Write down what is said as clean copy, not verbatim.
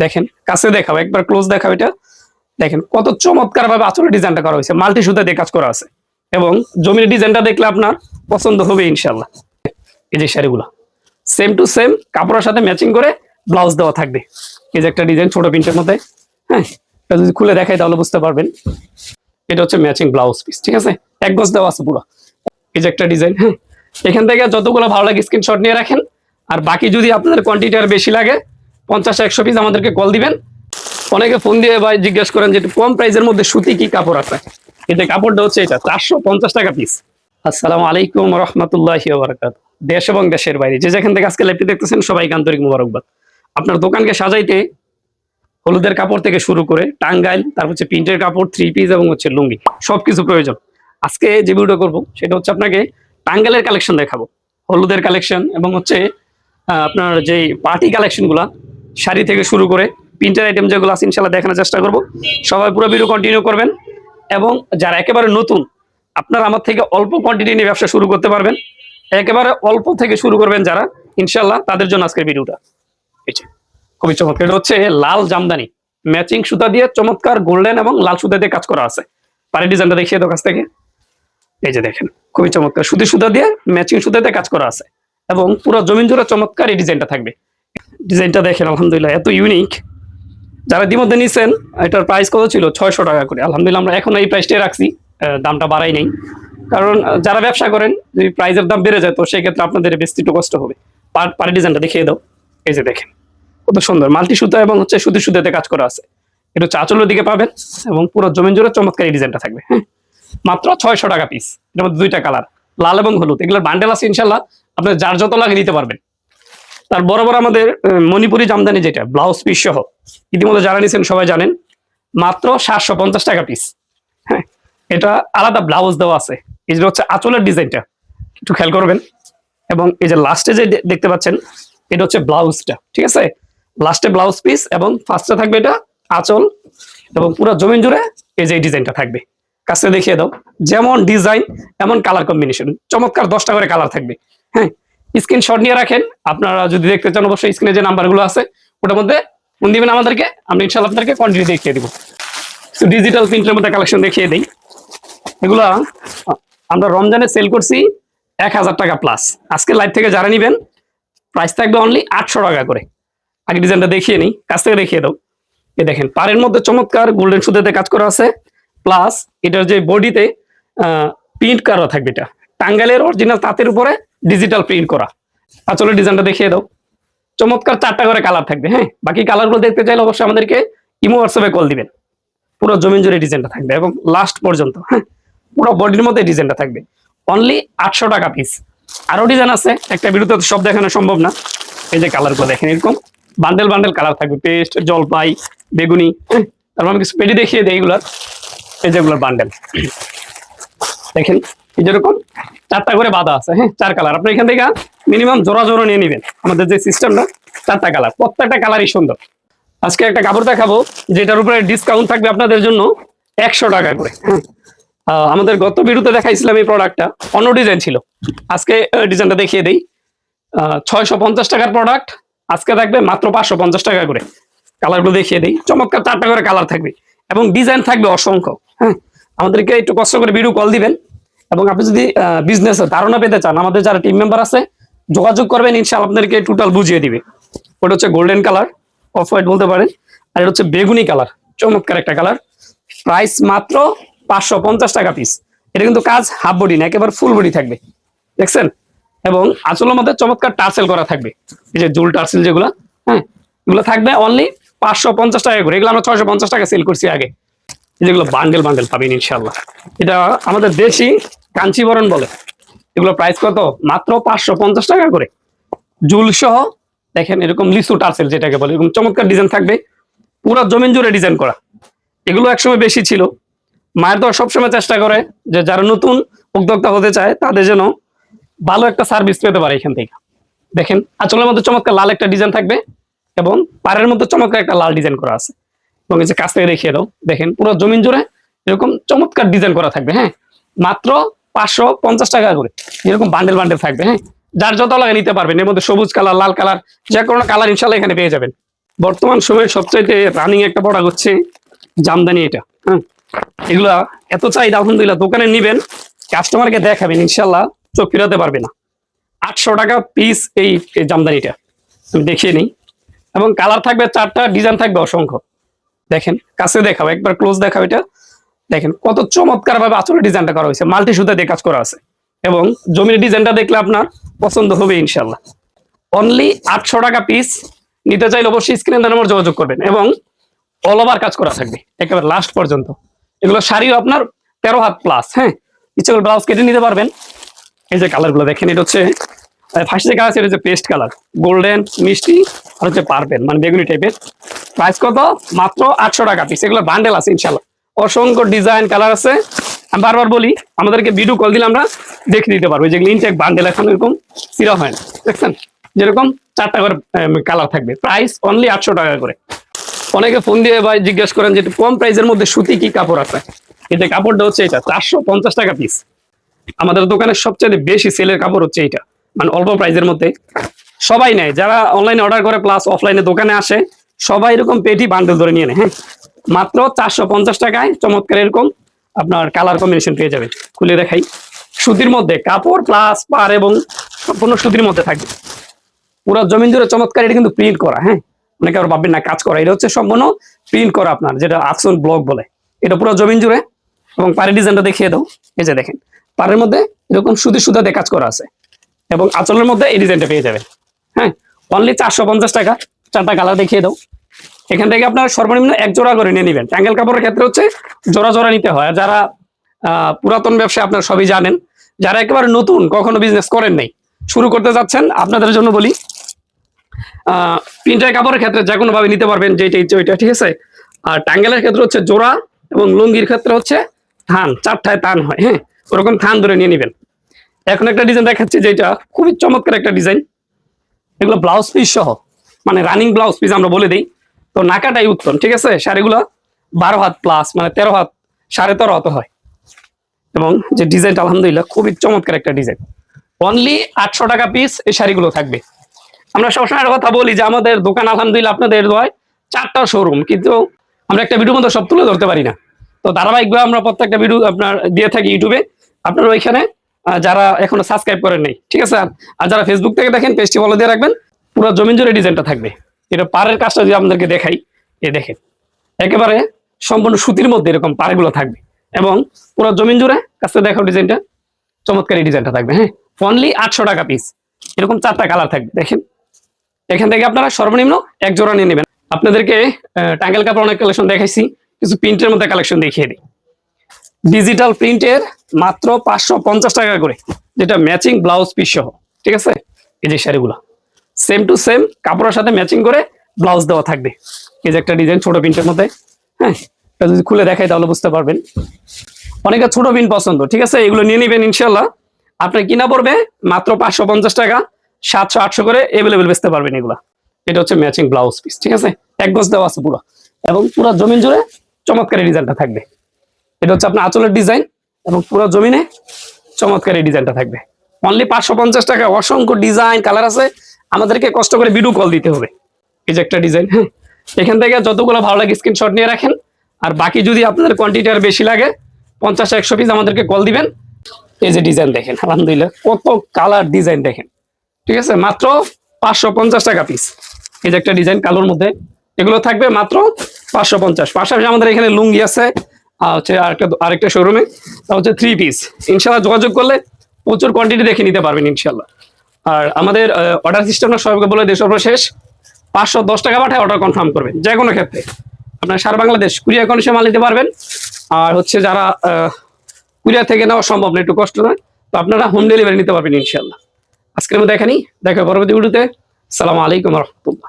দেখেন কাছে দেখাও, একবার ক্লোজ দেখাও। এটা দেখেন কত চমৎকার ভাবে আঁচলের ডিজাইনটা করা হয়েছে, মাল্টি সুতা দিয়ে কাজ করা আছে। এবং জমির ডিজাইনটা দেখলে আপনার পছন্দ হবে ইনশাল্লাহ। এই যে শাড়িগুলো সেম টু সেম কাপড়ের সাথে ম্যাচিং করে ব্লাউজ দেওয়া থাকবে। এই যে একটা ডিজাইন ছোট প্রিন্টের মধ্যে, হ্যাঁ, এটা যদি খুলে দেখাই তাহলে বুঝতে পারবেন। এটা হচ্ছে ম্যাচিং ব্লাউজ পিস, ঠিক আছে, এক গজ দেওয়া আছে পুরো। এই যে একটা ডিজাইন, হ্যাঁ, এখান থেকে যতগুলো ভালো লাগে স্ক্রিনশট নিয়ে রাখেন। আর বাকি যদি আপনাদের কোয়ান্টিটি আর বেশি লাগে 50-100 পিস আমাদেরকে কল দিবেন। অনেকে ফোন দিয়ে ভাই জিজ্ঞেস করেন যে কম প্রাইসের মধ্যে সুতি কি কাপড় আছে। এই যে কাপড়টা হচ্ছে এটা 450 টাকা পিস। আসসালামু আলাইকুম রহমতুল্লাহি ওয়া বারাকাতুহু। দেশ এবং দেশের বাইরে যে যেখান থেকে আজকে লাইভটি দেখতেছেন সবাইকে আন্তরিক মোবারকবাদ। আপনার দোকানকে সাজাইতে হলুদের কাপড় থেকে শুরু করে টাঙ্গাইল, তারপর হচ্ছে প্রিন্টের কাপড়, থ্রি পিস এবং হচ্ছে লুঙ্গি, সবকিছু প্রয়োজন। আজকে যে ভিডিওটা করবো সেটা হচ্ছে আপনাকে টাঙ্গাইলের কালেকশন দেখাবো, হলুদের কালেকশন এবং হচ্ছে আপনার যে পার্টি কালেকশন গুলা, শাড়ি থেকে শুরু করে প্রিন্টের আইটেম যেগুলো আছে ইনশাল্লাহ দেখানোর চেষ্টা করবো। সবাই পুরো ভিডিও কন্টিনিউ করবেন। এবং যারা একেবারে নতুন, আপনারা আমার থেকে অল্প কোয়ান্টিটি নিয়ে ব্যবসা শুরু করতে পারবেন। একেবারে অল্প থেকে শুরু করবেন যারা, ইনশাল্লাহ তাদের জন্য আজকের ভিডিওটা। এই যে খুবই চমৎকার, এটা হচ্ছে লাল জামদানি ম্যাচিং সুতা দিয়ে চমৎকার গোল্ডেন এবং লাল সুতা দিয়ে কাজ করা আছে। পাড়ি ডিজাইনটা দেখিয়ে দাও কাছ থেকে। এই যে দেখেন খুবই চমৎকার, সুতি সুতা দিয়ে ম্যাচিং সুতা দিয়ে কাজ করা আছে এবং পুরো জমিন জুড়ে চমৎকার এই ডিজাইনটা থাকবে। ডিজাইনটা দেখেন আলহামদুলিল্লাহ এত ইউনিক। যারা ইতিমধ্যে নিছেন, এটার প্রাইস কত ছিল 600 টাকা করে। আলহামদুলিল্লাহ আমরা এখন এই প্রাইসটাই রাখছি, দামটা বাড়াই নেই। কারণ যারা ব্যবসা করেন যদি প্রাইসের দাম বেড়ে যায় তো সেক্ষেত্রে আপনাদের বেশ একটু কষ্ট হবে। পাড়ি ডিজাইনটা দেখিয়ে দাও। এই যে দেখেন কত সুন্দর মাল্টি সুতা এবং হচ্ছে সুতি সুতাতে কাজ করা আছে। এটা হচ্ছে আঁচলের দিকে পাবেন এবং পুরো জমিন জুড়ে চমৎকার এই ডিজাইনটা থাকবে। হ্যাঁ, মাত্র 600 টাকা পিস। এটার মধ্যে দুইটা কালার, লাল এবং হলুদ। এগুলোর বান্ডেল আছে ইনশাল্লাহ, আপনার যার যত লাগে নিতে পারবেন। তার বরাবর আমাদের মণিপুরি জামদানি যেটা ব্লাউজ পিস সহ ইতিমধ্যে যারা নিয়েছেন সবাই জানেন, মাত্র 750 টাকা পিস। হ্যাঁ, এটা আলাদা ব্লাউজ দেওয়া আছে। এই যে হচ্ছে আঁচলের ডিজাইনটা একটু খেয়াল করবেন। এবং এই যে লাস্টে যে দেখতে পাচ্ছেন এটা হচ্ছে ব্লাউজটা, ঠিক আছে, লাস্টে ব্লাউজ পিস এবং ফার্স্টে থাকবে এটা আঁচল এবং পুরো জমিন জুড়ে এই যে ডিজাইনটা থাকবে। কাছে দেখিয়ে দাও, যেমন ডিজাইন এমন কালার কম্বিনেশন, চমৎকার 10টা করে কালার থাকবে। হ্যাঁ, স্ক্রিনশট নিয়ে রাখেন। আপনারা যদি দেখতে চান অবশ্যই স্ক্রিনে যে নাম্বারগুলো আছে ওটার মধ্যে ফোন দিবেন আমাদেরকে, আমরা ইনশাআল্লাহ আপনাদেরকে কোয়ান্টিটি দেখিয়ে দিব। ডিজিটাল প্রিন্টের মধ্যে কালেকশন দেখিয়ে দিই। এগুলা আমরা রমজানে সেল করছি 1000 টাকা প্লাস। আজকে লাইভ থেকে যারা নিবেন প্রাইস থাকবে অনলি 800 টাকা করে। আগে ডিজাইনটা দেখিয়ে নিই, কাছ থেকে দেখিয়ে দাও। এই দেখেন পাড়ের মধ্যে চমৎকার গোল্ডেন সুতাতে কাজ করা আছে, প্লাস এটার যে বডিতে প্রিন্ট করা থাকবে। এটা টাঙ্গাইলের অরিজিনাল তাঁতের উপরে ডিজিটাল প্রিন্ট করা। আসলে ডিজাইনটা দেখিয়ে দাও। চমৎকার 4টা করে কালার থাকবে। হ্যাঁ, বাকি কালারগুলো দেখতে চাইলে অবশ্যই আমাদেরকে ইমো হোয়াটসঅ্যাপে কল দিবেন। পুরো জমিন জুড়ে ডিজাইনটা থাকবে এবং লাস্ট পর্যন্ত, হ্যাঁ, পুরো বডির মধ্যে ডিজাইনটা থাকবে। অনলি 800 টাকা পিস। আরো ডিজাইন আছে, একটা ভিডিওতে সব দেখানো সম্ভব না। এই যে কালারগুলো দেখেন, এরকম বান্ডেল বান্ডেল কালার থাকবে, পেস্ট, জলপাই, বেগুনি। তারপর আমি কিছু পেটি দেখিয়ে দিই এগুলার। এই যেগুলোর বান্ডেল দেখেন, এই যেরকম 4টা করে বাঁধা আছে। হ্যাঁ, 4 কালার। আপনি এখান থেকে মিনিমাম জোড়া জোড়া নিয়ে নেবেন। আমাদের যে সিস্টেমটা 4টা কালার, প্রত্যেকটা কালারই সুন্দর। আজকে একটা কাপড় দেখাবো যেটার উপরে ডিসকাউন্ট থাকবে আপনাদের জন্য 100 টাকা করে। আমাদের গত ভিডিওতে দেখাইছিলাম এই প্রোডাক্টটা, অন্য ডিজাইন ছিল। আজকে ডিজাইনটা দেখিয়ে দিই। 650 টাকার প্রোডাক্ট আজকে থাকবে মাত্র 550 টাকা করে। কালারগুলো দেখিয়ে দিই। চমৎকার 4টা করে কালার থাকবে এবং ডিজাইন থাকবে অসংখ্য। হ্যাঁ, আমাদেরকে একটু কষ্ট করে ভিডিও কল দিবেন। এবং আপনি যদি বিজনেসের ধারণা পেতে চান, আমাদের যারা টিম মেম্বার আছে যোগাযোগ করবেন, ইনশাআল্লাহ আপনাদেরকে টোটাল বুঝিয়ে দিবে। ওটা হচ্ছে গোল্ডেন কালার, অফ হোয়াইট বলতে পারেন। আর এটা হচ্ছে বেগুনি কালার, চমৎকার একটা কালার। প্রাইস মাত্র 550 টাকা পিস। এটা কিন্তু কাজ হাফ বডি না, একেবারে ফুল বডি থাকবে, দেখছেন। এবং আঁচলের মধ্যে চমৎকার টার্সেল করা থাকবে, এই যে জুল টার্সেল যেগুলো। হ্যাঁ, এগুলো থাকবে অনলি 550 টাকা করে। এগুলো আমরা 650 টাকা সেল করছি আগে। যেগুলো বান্ডেল বান্ডেল পাবেন ইনশাআল্লাহ। এটা আমাদের দেশি কাঞ্চিবরণ বলে। এগুলো প্রাইস কত? মাত্র 550 টাকা করে, জুল সহ। দেখেন এরকম লিসু টার্সেল যেটাকে বলে, এরকম চমৎকার ডিজাইন থাকবে, পুরো জমিন জুড়ে ডিজাইন করা। এগুলো একসময় বেশি ছিল। মায়ের তো সবসময় চেষ্টা করে যে যারা নতুন উদ্যোক্তা হতে চায় তাদের জন্য ভালো একটা সার্ভিস পেতে পারে এখান থেকে। দেখেন আঁচলের মধ্যে চমৎকার লাল একটা ডিজাইন থাকবে এবং পাড়ের মধ্যে চমৎকার একটা লাল ডিজাইন করা আছে। এবং এই যে কাছ থেকে দেখিয়ে দাও, দেখেন পুরো জমিন জুড়ে এরকম চমৎকার ডিজাইন করা থাকবে। হ্যাঁ, মাত্র 550 টাকা করে এরকম বান্ডেল বান্ডেল থাকবে। হ্যাঁ, যার যত লাগে নিতে পারবেন। এর মধ্যে সবুজ কালার, লাল কালার, যে কোনো কালার ইনশাল্লাহ এখানে পেয়ে যাবেন। বর্তমান সময়ে সবচাইতে রানিং একটা প্রোডাক্ট হচ্ছে জামদানি এটা। হ্যাঁ, এগুলা এত চাহিদা, আলহামদুলিল্লাহ। দোকানে নিবেন, কাস্টমারকে দেখাবেন, ইনশাল্লাহ চোখ ফিরাতে পারবে না। 800 টাকা পিস এই জামদানিটা, আমি দেখিয়ে নিই। এবং কালার থাকবে 4টা, ডিজাইন থাকবে অসংখ্য। দেখেন, কাছে দেখাবো, একবার ক্লোজ দেখাবো। এটা দেখেন কত চমৎকার ভাবে আসলে ডিজাইনটা করা হয়েছে, মাল্টি সুতা দিয়ে কাজ করা আছে। এবং জমির ডিজাইনটা দেখলে আপনার পছন্দ হবে ইনশাল্লাহ। অনলি 800 টাকা পিস। নিতে চাইলে অবশ্যই স্ক্রিনে নম্বর যোগাযোগ করবেন। এবং অল ওভার কাজ করা থাকবে একেবারে লাস্ট পর্যন্ত। এগুলো শাড়িও আপনার 13 হাত প্লাস। হ্যাঁ, ইচ্ছে করে ব্লাউজ কেটে নিতে পারবেন। এই যে কালার গুলো দেখেন, এটা হচ্ছে ফার্স্ট যে কালার, এটা হচ্ছে পেস্ট কালার, গোল্ডেন মিষ্টি, আর হচ্ছে পার্পেল মানে বেগুনি টাইপের। প্রাইস কত? মাত্র 800 টাকা পিস। এগুলো বান্ডেল আছে ইনশাল্লাহ, অসংখ্য ডিজাইন কালার আছে। আমি বারবার বলি, আমাদেরকে ভিডিও কল দিলে আমরা দেখে দিতে পারবো। যেগুলো ইনটেক বান্ডেল, এখন এরকম সিরা হয় না, দেখছেন? যেরকম 4টা করে কালার থাকবে। প্রাইস অনলি 800 টাকা করে। অনেকে ফোন দিয়ে ভাই জিজ্ঞেস করেন যে একটু কম প্রাইসের মধ্যে সুতি কি কাপড় আছে। এই যে কাপড়টা হচ্ছে এটা 450 টাকা পিস। আমাদের দোকানের সবচেয়ে বেশি সেলের কাপড় হচ্ছে এটা, মানে অল্প প্রাইসের মধ্যে সবাই নেয়। যারা অনলাইনে অর্ডার করে প্লাস অফলাইনে দোকানে আসে, সবাই এরকম পেটি বান্ডেল ধরে নিয়ে নেয়। হ্যাঁ, মাত্র 450 টাকায় চমৎকার এরকম আপনার কালার কম্বিনেশন পেয়ে যাবেন। খুলে দেখাই, সুতির মধ্যে কাপড় প্লাস পার এবং সম্পূর্ণ সুতির মধ্যে থাকবে। পুরো জমিন জুড়ে চমৎকার। এটা কিন্তু প্রিন্ট করা। হ্যাঁ, অনেকে আর ভাববেন না কাজ করা, এটা হচ্ছে সম্পূর্ণ প্রিন্ট করা আপনার, যেটা আফসন ব্লক বলে। এটা পুরো জমিন জুড়ে। এবং পাড়ের ডিজাইনটা দেখিয়ে দাও। এই যে দেখেন, পাড়ের মধ্যে এরকম সুতি সুতা দিয়ে কাজ করা আছে। এবং আঁচলের মধ্যে এই ডিজাইনটা পেয়ে যাবেন। হ্যাঁ, অনলি 450 টাকা। 4টা কালার দেখিয়ে দাও। এখান থেকে আপনার সর্বনিম্ন 1 জোড়া করে নিয়ে নেবেন। টাঙ্গেল কাপড়ের ক্ষেত্রে হচ্ছে জোড়া জোড়া নিতে হয়। আর যারা পুরাতন ব্যবসা, আপনার সবই জানেন। যারা একেবারে নতুন, কখনো বিজনেস করেন নাই, শুরু করতে যাচ্ছেন, আপনাদের জন্য বলি, প্রিন্টার কাপড়ের ক্ষেত্রে যে কোনো ভাবে নিতে পারবেন, যেটা ইচ্ছে ওইটা, ঠিক আছে? আর টাঙ্গেলের ক্ষেত্রে হচ্ছে জোড়া, এবং লুঙ্গির ক্ষেত্রে হচ্ছে থান, 4টায় থান হয়। হ্যাঁ, ওরকম থান ধরে নিয়ে নেবেন। এখন একটা ডিজাইন দেখাচ্ছি, যেটা খুবই চমৎকার একটা ডিজাইন। এগুলো ব্লাউজ পিস সহ, মানে রানিং ব্লাউজ পিস আমরা বলে দিই। তো নাকাটাই উত্তম, ঠিক আছে? শাড়িগুলো 12 হাত প্লাস, মানে 13 হাত, 13.5 হাত হয়। এবং যে ডিজাইনটা আলহামদুলিল্লাহ খুবই চমৎকার একটা ডিজাইন। অনলি 800 টাকা পিস এই শাড়িগুলো থাকবে। আমরা সবসময় কথা বলি যে আমাদের দোকান আলহামদুলিল্লাহ আপনাদের দোয়ায় 4টা শোরুম, কিন্তু আমরা একটা ভিডিওর মধ্যে সব তুলে ধরতে পারি না। তো ধারাবাহিকভাবে আমরা প্রত্যেকটা ভিডিও আপনার দিয়ে থাকি ইউটিউবে। আপনারা ওইখানে যারা এখনো সাবস্ক্রাইব করেন নাই, ঠিক আছে? আর যারা ফেসবুক থেকে দেখেন, পেজটি ফলো দিয়ে রাখবেন। পুরো জমিন জুড়ে ডিজাইনটা থাকবে। এটা পাড়ের কাজটা যদি আপনাদেরকে দেখাই, এ দেখেন, একেবারে সম্পূর্ণ সুতির মধ্যে এরকম পাড়গুলো থাকবে। এবং পুরো জমিন জুড়ে কাছে দেখো ডিজাইনটা, চমৎকার এই ডিজাইনটা থাকবে। হ্যাঁ, অনলি 800 টাকা পিস। এরকম 4টা কালার থাকবে। দেখেন, এখান থেকে আপনারা সর্বনিম্ন 1 জোড়া নিয়ে নেবেন। আপনাদেরকে টাঙ্গেল কাপড় অনেক কালেকশন দেখাইছি, কিছু প্রিন্টের মধ্যে কালেকশন দেখিয়ে দিই। ডিজিটাল প্রিন্টের মাত্র 550 টাকা করে, যেটা ম্যাচিং ব্লাউজ পিস সহ, ঠিক আছে? এই যে শাড়িগুলো সেম টু সেম কাপড়ের সাথে ম্যাচিং করে ব্লাউজ দেওয়া থাকবে। এই যে একটা ডিজাইন ছোট প্রিন্টের মধ্যে। হ্যাঁ, এটা যদি খুলে দেখাই তাহলে বুঝতে পারবেন। অনেকে ছোট প্রিন্ট পছন্দ, ঠিক আছে? এগুলো নিয়ে নেবেন ইনশাল্লাহ। আপনার কিনা পড়বে মাত্র 550 টাকা। 700-800 করে এভেলেবেল বেচতে পারবেন এগুলা। এটা হচ্ছে ম্যাচিং ব্লাউজ পিস, ঠিক আছে? 1 গজ দেওয়া আছে পুরো। এবং পুরো জমিন জুড়ে চমৎকার এই ডিজাইনটা থাকবে। এটা হচ্ছে আপনার আঁচলের ডিজাইন, এবং পুরো জমিনে চমৎকার এই ডিজাইনটা থাকবে। অনলি 550 টাকা। অসংখ্য ডিজাইন কালার আছে, আমাদেরকে কষ্ট করে ভিডিও কল দিতে হবে। এই যে একটা ডিজাইন। হ্যাঁ, এখান থেকে যতগুলো ভালো লাগে স্ক্রিনশট নিয়ে রাখেন। আর বাকি যদি আপনাদের কোয়ান্টিটি আর বেশি লাগে, 50-100 পিস আমাদেরকে কল দিবেন। এই যে ডিজাইন দেখেন, আলহামদুলিল্লাহ কত কালার ডিজাইন দেখেন, ঠিক আছে? মাত্র 550 টাকা পিস। এই যে একটা ডিজাইন কালোর মধ্যে, এগুলো থাকবে মাত্র 550। পাশাপাশি আমাদের এখানে লুঙ্গি আছে, হচ্ছে আরেকটা শোরুমে, তা হচ্ছে 3 পিস। ইনশাল্লাহ যোগাযোগ করলে প্রচুর কোয়ান্টিটি দেখে নিতে পারবেন ইনশাল্লাহ। আর আমাদের অর্ডার সিস্টেমটা সবাইকে বলে দিই, সর্বশেষ 510 টাকা পাঠায় অর্ডার কনফার্ম করবেন। যে কোনো ক্ষেত্রে আপনার সারা বাংলাদেশ কুরিয়ার কন্ডিশনে মাল নিতে পারবেন। আর হচ্ছে যারা কুরিয়ার থেকে নেওয়া সম্ভব না, একটু কষ্ট নয়, তো আপনারা হোম ডেলিভারি নিতে পারবেন ইনশাল্লাহ। আজকের মধ্যে দেখা পরবর্তী ভিডিওতে। আসসালামু আলাইকুম রহমতুল্লাহ।